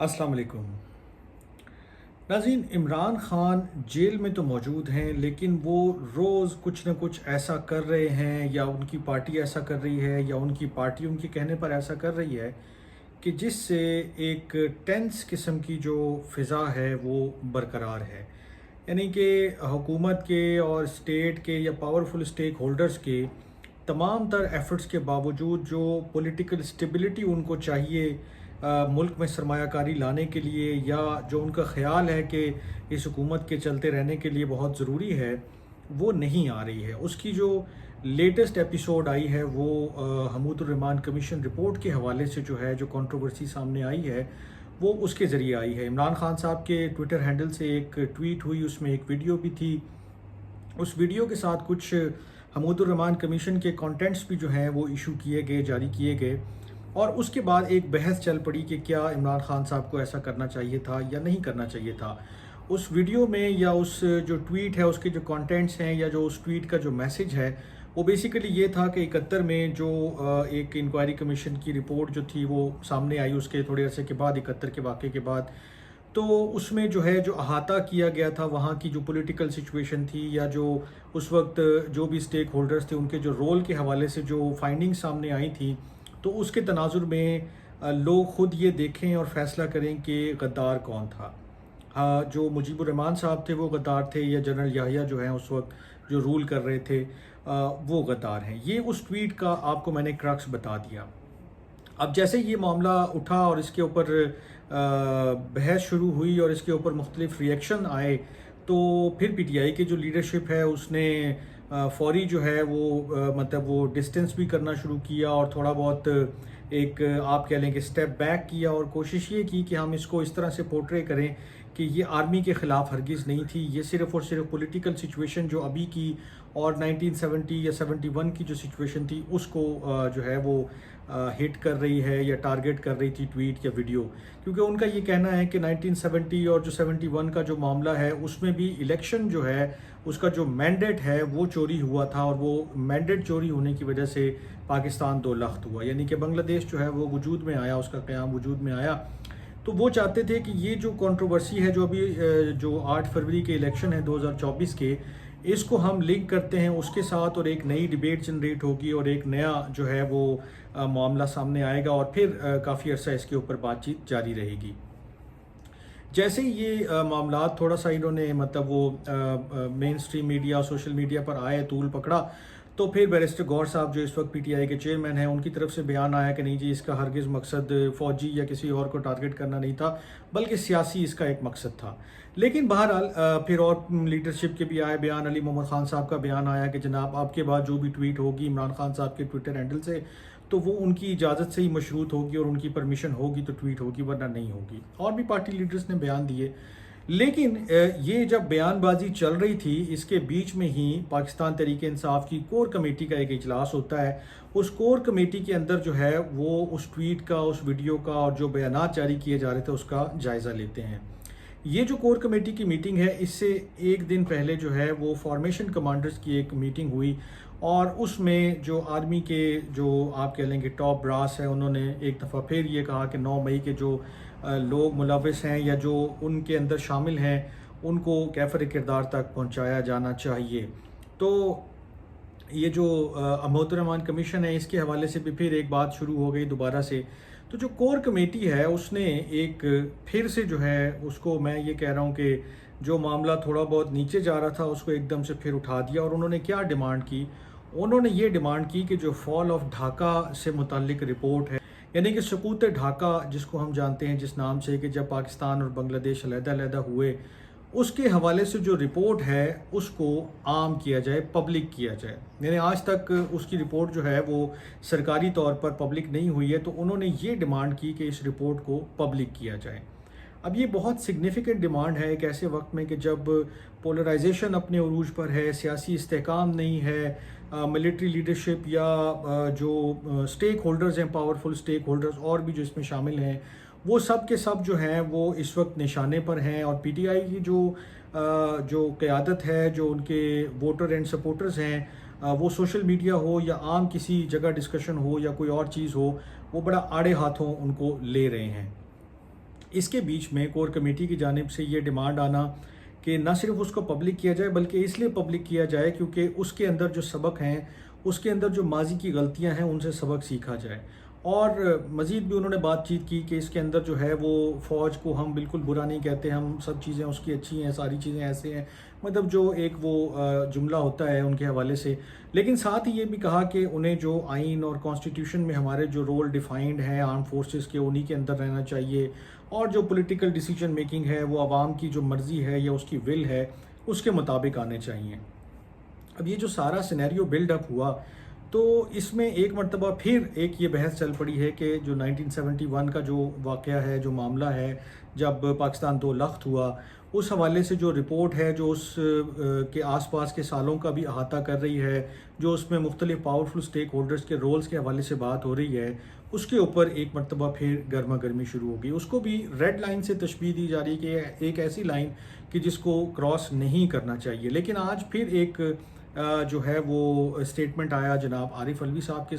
السلام علیکم ناظرین، عمران خان جیل میں تو موجود ہیں لیکن وہ روز کچھ نہ کچھ ایسا کر رہے ہیں، یا ان کی پارٹی ایسا کر رہی ہے، یا ان کی پارٹی ان کے کہنے پر ایسا کر رہی ہے کہ جس سے ایک ٹینس قسم کی جو فضا ہے وہ برقرار ہے. یعنی کہ حکومت کے اور اسٹیٹ کے یا پاورفل اسٹیک ہولڈرز کے تمام تر ایفرٹس کے باوجود جو پولیٹیکل اسٹیبلٹی ان کو چاہیے ملک میں سرمایہ کاری لانے کے لیے، یا جو ان کا خیال ہے کہ اس حکومت کے چلتے رہنے کے لیے بہت ضروری ہے، وہ نہیں آ رہی ہے. اس کی جو لیٹسٹ ایپیسوڈ آئی ہے وہ حمود الرحمان کمیشن رپورٹ کے حوالے سے جو کنٹروورسی سامنے آئی ہے وہ اس کے ذریعے آئی ہے. عمران خان صاحب کے ٹویٹر ہینڈل سے ایک ٹویٹ ہوئی، اس میں ایک ویڈیو بھی تھی. اس ویڈیو کے ساتھ کچھ حمود الرحمان کمیشن کے کانٹینٹس بھی جو ہیں وہ ایشو کیے گئے، جاری کیے گئے، اور اس کے بعد ایک بحث چل پڑی کہ کیا عمران خان صاحب کو ایسا کرنا چاہیے تھا یا نہیں کرنا چاہیے تھا. اس ویڈیو میں یا اس جو ٹویٹ ہے اس کے جو کانٹینٹس ہیں یا جو اس ٹویٹ کا جو میسج ہے وہ بیسیکلی یہ تھا کہ 71 میں جو ایک انکوائری کمیشن کی رپورٹ جو تھی وہ سامنے آئی اس کے تھوڑے عرصے کے بعد، 71 کے واقعے کے بعد، تو اس میں جو احاطہ کیا گیا تھا وہاں کی جو پولیٹیکل سچویشن تھی، یا جو اس وقت جو بھی اسٹیک ہولڈرز تھے ان کے جو رول کے حوالے سے جو فائنڈنگ سامنے آئی تھیں، تو اس کے تناظر میں لوگ خود یہ دیکھیں اور فیصلہ کریں کہ غدار کون تھا. جو مجیب الرحمان صاحب تھے وہ غدار تھے، یا جنرل یحییٰ جو ہیں اس وقت جو رول کر رہے تھے وہ غدار ہیں. یہ اس ٹویٹ کا آپ کو میں نے کرکس بتا دیا. اب جیسے یہ معاملہ اٹھا اور اس کے اوپر بحث شروع ہوئی اور اس کے اوپر مختلف ریئیکشن آئے، تو پھر پی ٹی آئی کی جو لیڈرشپ ہے اس نے فوری وہ ڈسٹنس بھی کرنا شروع کیا، اور تھوڑا بہت ایک آپ کہہ لیں کہ اسٹیپ بیک کیا، اور کوشش یہ کی کہ ہم اس کو اس طرح سے پورٹرے کریں کہ یہ آرمی کے خلاف ہرگز نہیں تھی، یہ صرف اور صرف پولیٹیکل سچویشن جو ابھی کی اور 1970 یا 71 کی جو سچویشن تھی اس کو وہ ہٹ کر رہی ہے یا ٹارگٹ کر رہی تھی ٹویٹ یا ویڈیو. کیونکہ ان کا یہ کہنا ہے کہ 1970 اور جو 71 کا جو معاملہ ہے اس میں بھی الیکشن جو ہے اس کا جو مینڈیٹ ہے وہ چوری ہوا تھا، اور وہ مینڈیٹ چوری ہونے کی وجہ سے پاکستان دو لخت ہوا، یعنی کہ بنگلہ دیش وہ وجود میں آیا، اس کا قیام وجود میں آیا. تو وہ چاہتے تھے کہ یہ جو کنٹروورسی ہے جو ابھی جو 8 فروری کے الیکشن ہے 2024 کے، اس کو ہم لنک کرتے ہیں اس کے ساتھ، اور ایک نئی ڈیبیٹ جنریٹ ہوگی اور ایک نیا وہ معاملہ سامنے آئے گا، اور پھر کافی عرصہ اس کے اوپر بات چیت جاری رہے گی. جیسے یہ معاملات تھوڑا سا انہوں نے مین اسٹریم میڈیا، سوشل میڈیا پر آئے، طول پکڑا، تو پھر بیرسٹر گور صاحب جو اس وقت پی ٹی آئی کے چیئرمین ہیں ان کی طرف سے بیان آیا کہ نہیں جی، اس کا ہرگز مقصد فوجی یا کسی اور کو ٹارگٹ کرنا نہیں تھا، بلکہ سیاسی اس کا ایک مقصد تھا. لیکن بہرحال پھر اور لیڈرشپ کے بھی آئے بیان. علی محمد خان صاحب کا بیان آیا کہ جناب آپ کے بعد جو بھی ٹویٹ ہوگی عمران خان صاحب کے ٹویٹر ہینڈل سے، تو وہ ان کی اجازت سے ہی مشروط ہوگی اور ان کی پرمیشن ہوگی تو ٹویٹ ہوگی، ورنہ نہیں ہوگی. اور بھی پارٹی لیڈرز نے بیان دیے. لیکن یہ جب بیان بازی چل رہی تھی، اس کے بیچ میں ہی پاکستان تحریک انصاف کی کور کمیٹی کا ایک اجلاس ہوتا ہے. اس کور کمیٹی کے اندر وہ اس ٹویٹ کا، اس ویڈیو کا اور جو بیانات جاری کیے جا رہے تھے اس کا جائزہ لیتے ہیں. یہ جو کور کمیٹی کی میٹنگ ہے، اس سے ایک دن پہلے وہ فارمیشن کمانڈرز کی ایک میٹنگ ہوئی، اور اس میں جو آرمی کے جو آپ کہہ لیں گے ٹاپ براس ہے، انہوں نے ایک دفعہ پھر یہ کہا کہ 9 مئی کے جو لوگ ملوث ہیں یا جو ان کے اندر شامل ہیں ان کو کیفر کردار تک پہنچایا جانا چاہیے. تو یہ جو حمود الرحمان کمیشن ہے اس کے حوالے سے بھی پھر ایک بات شروع ہو گئی دوبارہ سے. تو جو کور کمیٹی ہے اس نے ایک پھر سے اس کو میں یہ کہہ رہا ہوں کہ جو معاملہ تھوڑا بہت نیچے جا رہا تھا اس کو ایک دم سے پھر اٹھا دیا. اور انہوں نے کیا ڈیمانڈ کی؟ انہوں نے یہ ڈیمانڈ کی کہ جو فال آف ڈھاکہ سے متعلق رپورٹ ہے، یعنی کہ سقوط ڈھاکہ جس کو ہم جانتے ہیں جس نام سے کہ جب پاکستان اور بنگلہ دیش علیحدہ علیحدہ ہوئے، اس کے حوالے سے جو رپورٹ ہے اس کو عام کیا جائے، پبلک کیا جائے. یعنی آج تک اس کی رپورٹ وہ سرکاری طور پر پبلک نہیں ہوئی ہے، تو انہوں نے یہ ڈیمانڈ کی کہ اس رپورٹ کو پبلک کیا جائے. اب یہ بہت سگنیفیکنٹ ڈیمانڈ ہے ایک ایسے وقت میں کہ جب پولرائزیشن اپنے عروج پر ہے، سیاسی استحکام نہیں ہے، ملٹری لیڈرشپ یا جو اسٹیک ہولڈرز ہیں، پاورفل اسٹیک ہولڈرز اور بھی جو اس میں شامل ہیں، وہ سب کے سب وہ اس وقت نشانے پر ہیں. اور پی ٹی آئی کی جو قیادت ہے، جو ان کے ووٹر اینڈ سپورٹرز ہیں، وہ سوشل میڈیا ہو یا عام کسی جگہ ڈسکشن ہو یا کوئی اور چیز ہو، وہ بڑا آڑے ہاتھوں ان کو لے رہے ہیں. اس کے بیچ میں کور کمیٹی کی جانب سے یہ ڈیمانڈ آنا کہ نہ صرف اس کو پبلک کیا جائے بلکہ اس لیے پبلک کیا جائے کیونکہ اس کے اندر جو سبق ہیں، اس کے اندر جو ماضی کی غلطیاں ہیں ان سے سبق سیکھا جائے۔ اور مزید بھی انہوں نے بات چیت کی کہ اس کے اندر جو ہے وہ فوج کو ہم بالکل برا نہیں کہتے، ہم سب چیزیں اس کی اچھی ہیں، ساری چیزیں ایسے ہیں، مطلب جو ایک وہ جملہ ہوتا ہے ان کے حوالے سے، لیکن ساتھ ہی یہ بھی کہا کہ انہیں جو آئین اور کانسٹیٹیوشن میں ہمارے جو رول ڈیفائنڈ ہیں آرم فورسز کے، انہی کے اندر رہنا چاہیے، اور جو پولیٹیکل ڈیسیجن میکنگ ہے وہ عوام کی جو مرضی ہے یا اس کی ول ہے اس کے مطابق آنے چاہیے۔ اب یہ جو سارا سینیریو بلڈ اپ ہوا تو اس میں ایک مرتبہ پھر ایک یہ بحث چل پڑی ہے کہ جو 1971 کا جو واقعہ ہے، جو معاملہ ہے جب پاکستان دو لخت ہوا، اس حوالے سے جو رپورٹ ہے جو اس کے آس پاس کے سالوں کا بھی احاطہ کر رہی ہے، جو اس میں مختلف پاورفل سٹیک ہولڈرز کے رولز کے حوالے سے بات ہو رہی ہے، اس کے اوپر ایک مرتبہ پھر گرما گرمی شروع ہو گئی۔ اس کو بھی ریڈ لائن سے تشبیہ دی جا رہی کہ ایک ایسی لائن کہ جس کو کراس نہیں کرنا چاہیے۔ لیکن آج پھر ایک جو ہے وہ اسٹیٹمنٹ آیا جناب عارف علوی صاحب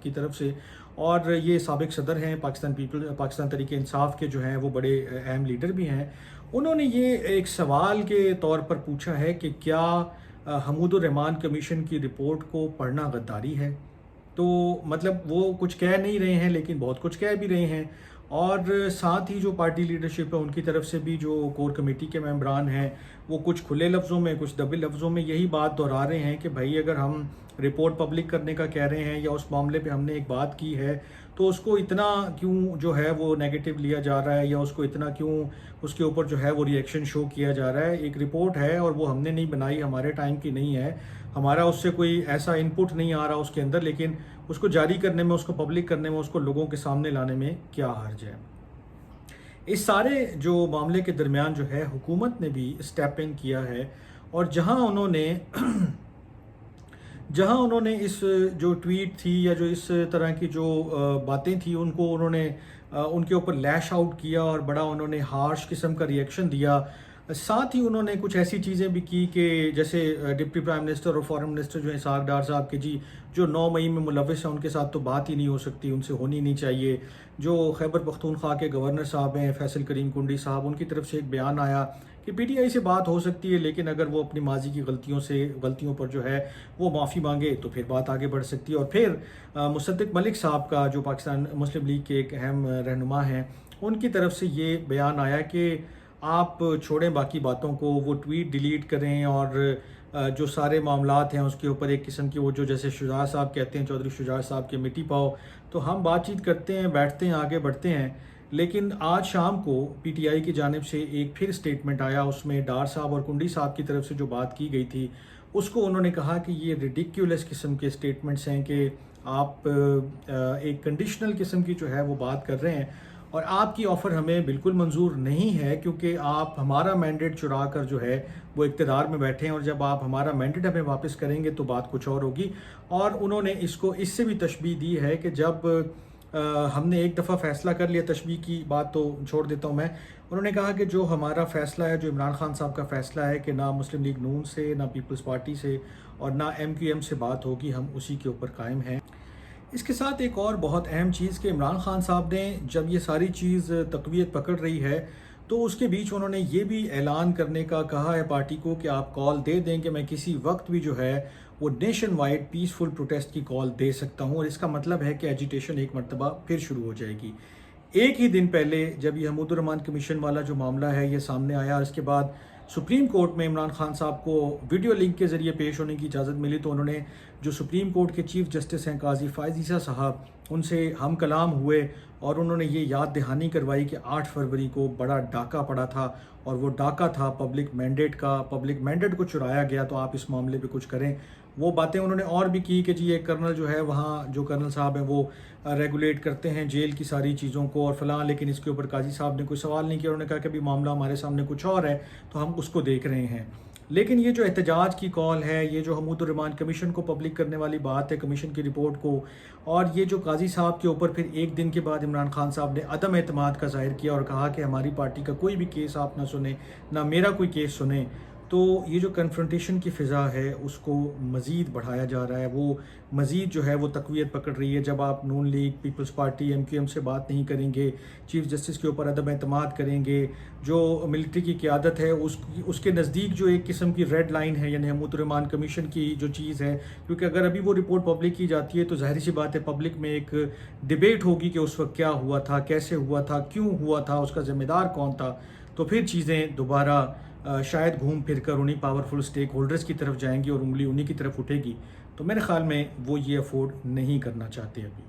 کی طرف سے، اور یہ سابق صدر ہیں پاکستان تحریک انصاف کے، جو ہیں وہ بڑے اہم لیڈر بھی ہیں۔ انہوں نے یہ ایک سوال کے طور پر پوچھا ہے کہ کیا حمود الرحمن کمیشن کی رپورٹ کو پڑھنا غداری ہے؟ تو مطلب وہ کچھ کہہ نہیں رہے ہیں لیکن بہت کچھ کہہ بھی رہے ہیں، اور ساتھ ہی جو پارٹی لیڈرشپ ہے ان کی طرف سے بھی جو کور کمیٹی کے ممبران ہیں وہ کچھ کھلے لفظوں میں کچھ دبے لفظوں میں یہی بات دہرا رہے ہیں کہ بھائی اگر ہم رپورٹ پبلک کرنے کا کہہ رہے ہیں یا اس معاملے پہ ہم نے ایک بات کی ہے تو اس کو اتنا کیوں جو ہے وہ نیگیٹو لیا جا رہا ہے، یا اس کو اتنا کیوں اس کے اوپر جو ہے وہ ری ایکشن شو کیا جا رہا ہے۔ ایک رپورٹ ہے اور وہ ہم نے نہیں بنائی، ہمارے ٹائم کی نہیں ہے، ہمارا اس سے کوئی ایسا انپٹ نہیں آ رہا اس کے اندر، لیکن اس کو جاری کرنے میں، اس کو پبلک کرنے میں، اس کو لوگوں کے سامنے لانے میں کیا حرج ہے؟ اس سارے جو معاملے کے درمیان جو ہے حکومت نے بھی اسٹیپ ان کیا ہے، اور جہاں انہوں نے اس جو ٹویٹ تھی یا جو اس طرح کی جو باتیں تھیں ان کو انہوں نے ان کے اوپر لیش آؤٹ کیا اور بڑا انہوں نے ہارش قسم کا ری ایکشن دیا۔ ساتھ ہی انہوں نے کچھ ایسی چیزیں بھی کی کہ جیسے ڈپٹی پرائم منسٹر اور فارن منسٹر جو ہیں اسحاق ڈار صاحب کے، جی جو 9 مئی میں ملوث ہیں ان کے ساتھ تو بات ہی نہیں ہو سکتی، ان سے ہونی نہیں چاہیے۔ جو خیبر پختونخوا کے گورنر صاحب ہیں فیصل کریم کنڈی صاحب، ان کی طرف سے ایک بیان آیا کہ پی ٹی آئی سے بات ہو سکتی ہے لیکن اگر وہ اپنی ماضی کی غلطیوں پر جو ہے وہ معافی مانگے تو پھر بات آگے بڑھ سکتی ہے۔ اور پھر مصدق ملک صاحب کا جو پاکستان مسلم لیگ کے ایک اہم رہنما ہیں، ان کی طرف سے یہ بیان آیا کہ آپ چھوڑیں باقی باتوں کو، وہ ٹویٹ ڈیلیٹ کریں، اور جو سارے معاملات ہیں اس کے اوپر ایک قسم کی وہ جو جیسے شجاع صاحب کہتے ہیں، چودھری شجاع صاحب کے مٹی پاؤ، تو ہم بات چیت کرتے ہیں، بیٹھتے ہیں، آگے بڑھتے ہیں۔ لیکن آج شام کو پی ٹی آئی کی جانب سے ایک پھر اسٹیٹمنٹ آیا، اس میں ڈار صاحب اور کنڈی صاحب کی طرف سے جو بات کی گئی تھی اس کو انہوں نے کہا کہ یہ ریڈیکیولس قسم کے اسٹیٹمنٹس ہیں کہ آپ ایک کنڈیشنل قسم کی جو ہے وہ بات کر رہے ہیں، اور آپ کی آفر ہمیں بالکل منظور نہیں ہے کیونکہ آپ ہمارا مینڈیٹ چرا کر جو ہے وہ اقتدار میں بیٹھے ہیں، اور جب آپ ہمارا مینڈیٹ ہمیں واپس کریں گے تو بات کچھ اور ہوگی۔ اور انہوں نے اس کو اس سے بھی تشبیہ دی ہے کہ جب ہم نے ایک دفعہ فیصلہ کر لیا، تشبیہ کی بات تو چھوڑ دیتا ہوں میں، انہوں نے کہا کہ جو ہمارا فیصلہ ہے، جو عمران خان صاحب کا فیصلہ ہے کہ نہ مسلم لیگ نون سے، نہ پیپلز پارٹی سے، اور نہ ایم کیو ایم سے بات ہوگی، ہم اسی کے اوپر قائم ہیں۔ اس کے ساتھ ایک اور بہت اہم چیز کہ عمران خان صاحب نے جب یہ ساری چیز تقویت پکڑ رہی ہے تو اس کے بیچ انہوں نے یہ بھی اعلان کرنے کا کہا ہے پارٹی کو کہ آپ کال دے دیں کہ میں کسی وقت بھی جو ہے وہ نیشن وائڈ پیسفل پروٹیسٹ کی کال دے سکتا ہوں، اور اس کا مطلب ہے کہ ایجیٹیشن ایک مرتبہ پھر شروع ہو جائے گی۔ ایک ہی دن پہلے جب یہ حمود الرحمن کمیشن والا جو معاملہ ہے یہ سامنے آیا، اور اس کے بعد سپریم کورٹ میں عمران خان صاحب کو ویڈیو لنک کے ذریعے پیش ہونے کی اجازت ملی، تو انہوں نے جو سپریم کورٹ کے چیف جسٹس ہیں قاضی فائز عیسیٰ صاحب، ان سے ہم کلام ہوئے اور انہوں نے یہ یاد دہانی کروائی کہ 8 فروری کو بڑا ڈاکہ پڑا تھا، اور وہ ڈاکہ تھا پبلک مینڈیٹ کا، پبلک مینڈیٹ کو چرایا گیا، تو آپ اس معاملے پہ کچھ کریں۔ وہ باتیں انہوں نے اور بھی کی کہ جی ایک کرنل جو ہے وہاں جو کرنل صاحب ہیں وہ ریگولیٹ کرتے ہیں جیل کی ساری چیزوں کو اور فلاں، لیکن اس کے اوپر قاضی صاحب نے کوئی سوال نہیں کیا، انہوں نے کہا کہ ابھی معاملہ ہمارے سامنے کچھ اور ہے تو ہم اس کو دیکھ رہے ہیں۔ لیکن یہ جو احتجاج کی کال ہے، یہ جو حمود الرحمن کمیشن کو پبلک کرنے والی بات ہے، کمیشن کی رپورٹ کو، اور یہ جو قاضی صاحب کے اوپر پھر ایک دن کے بعد عمران خان صاحب نے عدم اعتماد کا ظاہر کیا اور کہا کہ ہماری پارٹی کا کوئی بھی کیس آپ نہ سنیں، نہ میرا کوئی کیس سنیں، تو یہ جو کنفرنٹیشن کی فضا ہے اس کو مزید بڑھایا جا رہا ہے، وہ مزید جو ہے وہ تقویت پکڑ رہی ہے۔ جب آپ Noon League, Peoples Party, M Q M سے بات نہیں کریں گے، چیف جسٹس کے اوپر عدم اعتماد کریں گے، جو ملٹری کی قیادت ہے اس کے نزدیک جو ایک قسم کی ریڈ لائن ہے، یعنی حمود الرحمان کمیشن کی جو چیز ہے، کیونکہ اگر ابھی وہ رپورٹ پبلک کی جاتی ہے تو ظاہر سی بات ہے پبلک میں ایک ڈیبیٹ ہوگی کہ اس وقت کیا ہوا تھا، کیسے ہوا تھا، کیوں ہوا تھا، اس کا ذمہ دار کون تھا، تو پھر چیزیں دوبارہ شاید گھوم پھر کر انہی پاورفل سٹیک ہولڈرز کی طرف جائیں گی اور انگلی انہی کی طرف اٹھے گی۔ تو میرے خیال میں وہ یہ افورڈ نہیں کرنا چاہتے ابھی۔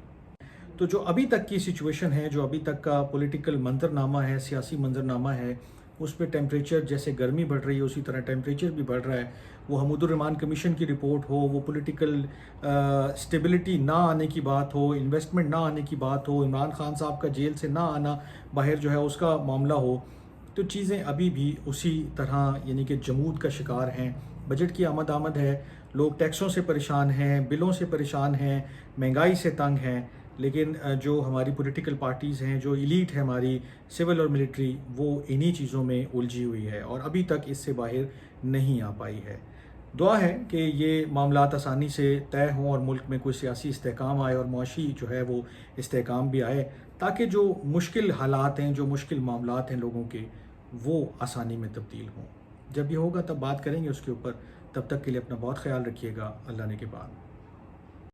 تو جو ابھی تک کی سچویشن ہے، جو ابھی تک کا پولیٹیکل منظرنامہ ہے، سیاسی منظرنامہ ہے، اس پہ ٹیمپریچر جیسے گرمی بڑھ رہی ہے اسی طرح ٹیمپریچر بھی بڑھ رہا ہے۔ وہ حمود الرحمان کمیشن کی رپورٹ ہو، وہ پولیٹیکل سٹیبلٹی نہ آنے کی بات ہو، انویسٹمنٹ نہ آنے کی بات ہو، عمران خان صاحب کا جیل سے نہ آنا باہر جو ہے اس کا معاملہ ہو، تو چیزیں ابھی بھی اسی طرح یعنی کہ جمود کا شکار ہیں۔ بجٹ کی آمد ہے، لوگ ٹیکسوں سے پریشان ہیں، بلوں سے پریشان ہیں، مہنگائی سے تنگ ہیں، لیکن جو ہماری پولیٹیکل پارٹیز ہیں، جو ایلیٹ ہے ہماری سول اور ملٹری، وہ انہی چیزوں میں الجھی ہوئی ہے اور ابھی تک اس سے باہر نہیں آ پائی ہے۔ دعا ہے کہ یہ معاملات آسانی سے طے ہوں اور ملک میں کوئی سیاسی استحکام آئے اور معاشی جو ہے وہ استحکام بھی آئے، تاکہ جو مشکل حالات ہیں، جو مشکل معاملات ہیں لوگوں کے، وہ آسانی میں تبدیل ہوں۔ جب یہ ہوگا تب بات کریں گے اس کے اوپر۔ تب تک کے لیے اپنا بہت خیال رکھیے گا۔ اللہ نے کے بعد۔